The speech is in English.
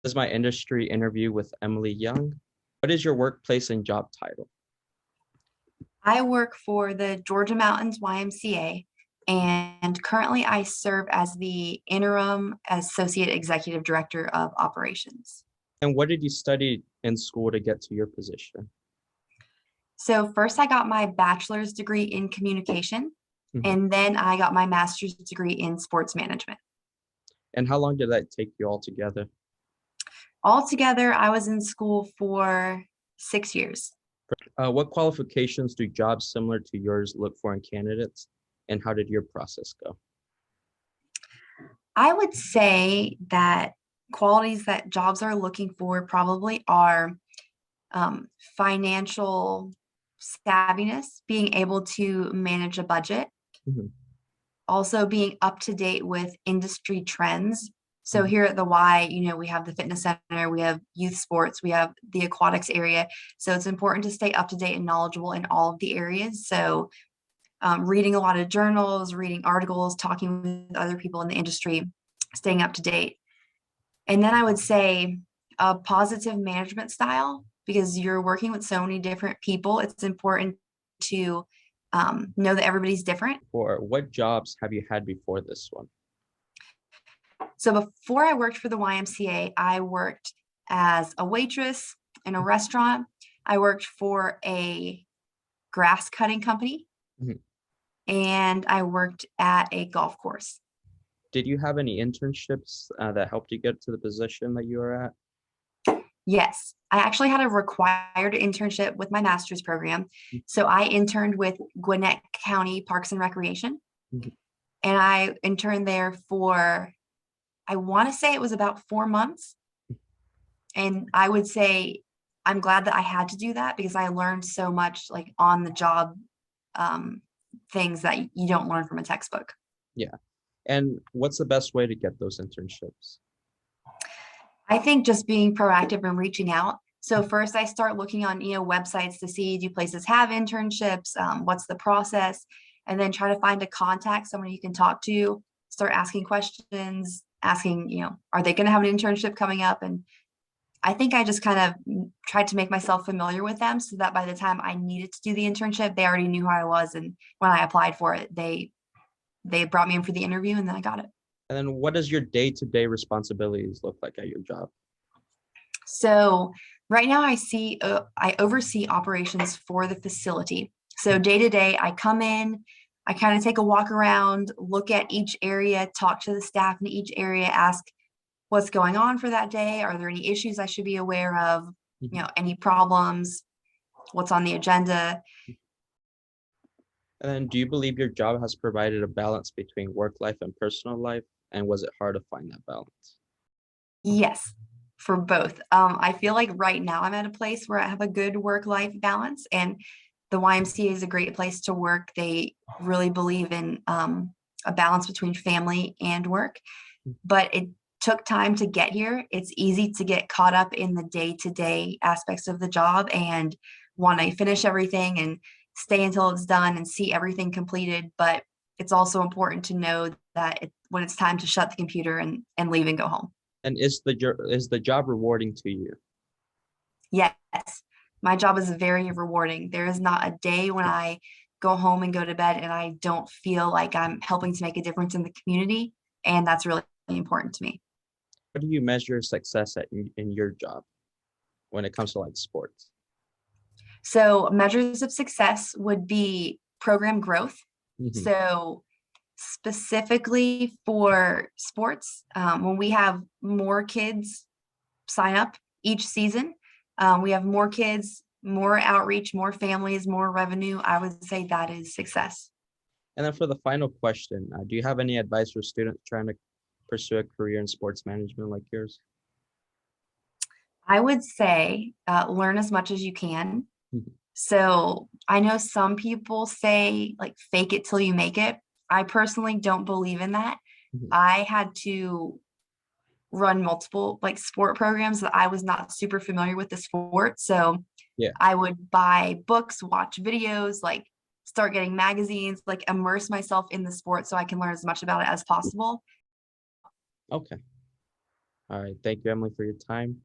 This is my industry interview with Emily Young. What is your workplace and job title? I work for the Georgia Mountains YMCA, and currently I serve as the interim associate executive director of operations. And what did you study in school to get to your position? So first I got my bachelor's degree in communication, Mhm. and then I got my master's degree in sports management. And how long did that take you altogether? Altogether, I was in school for 6 years. What qualifications do jobs similar to yours look for in candidates, and how did your process go? I would say that qualities that jobs are looking for probably are financial savviness, being able to manage a budget, Mhm. also being up to date with industry trends. So Mhm. here at the Y, we have the fitness center, we have youth sports, we have the aquatics area. So it's important to stay up to date and knowledgeable in all of the areas. So reading a lot of journals, reading articles, talking with other people in the industry, staying up to date. And then I would say a positive management style, because you're working with so many different people. It's important to know that everybody's different. Or what jobs have you had before this one? So before I worked for the YMCA, I worked as a waitress in a restaurant. I worked for a grass cutting company, Mhm. and I worked at a golf course. Did you have any internships that helped you get to the position that you are at? Yes, I actually had a required internship with my master's program. So I interned with Gwinnett County Parks and Recreation, Mhm. and I interned there for, I want to say it was about 4 months. And I would say I'm glad that I had to do that because I learned so much like on the job um, things that you don't learn from a textbook. Yeah. And what's the best way to get those internships? I think just being proactive and reaching out. So first I start looking on, websites to see, do places have internships? What's the process? And then try to find a contact, someone you can talk to, start asking questions, asking, are they going to have an internship coming up? And I think I just kind of tried to make myself familiar with them so that by the time I needed to do the internship, they already knew who I was. And when I applied for it, they brought me in for the interview and then I got it. And then what does your day-to-day responsibilities look like at your job? So right now I oversee operations for the facility. So day to day, I come in, I kind of take a walk around, look at each area, talk to the staff in each area, ask what's going on for that day. Are there any issues I should be aware of? Mhm. Any problems? What's on the agenda? And then do you believe your job has provided a balance between work life and personal life? And was it hard to find that balance? Yes, for both. I feel like right now I'm at a place where I have a good work-life balance, and the YMCA is a great place to work. They really believe in a balance between family and work, but it took time to get here. It's easy to get caught up in the day-to-day aspects of the job and want to finish everything and stay until it's done and see everything completed. But it's also important to know that when it's time to shut the computer and leave and go home. And is the job rewarding to you? Yes, my job is very rewarding. There is not a day when I go home and go to bed and I don't feel like I'm helping to make a difference in the community. And that's really important to me. How do you measure success in your job when it comes to like sports? So, measures of success would be program growth. Hmm. So, specifically for sports, when we have more kids sign up each season, we have more kids, more outreach, more families, more revenue. I would say that is success. And then for the final question, do you have any advice for students trying to pursue a career in sports management like yours? I would say learn as much as you can. Mhm. So I know some people say like fake it till you make it. I personally don't believe in that. Mhm. I had to run multiple like sport programs that I was not super familiar with the sport. So Yeah. I would buy books, watch videos, like start getting magazines, like immerse myself in the sport so I can learn as much about it as possible. Okay. All right. Thank you, Emily, for your time.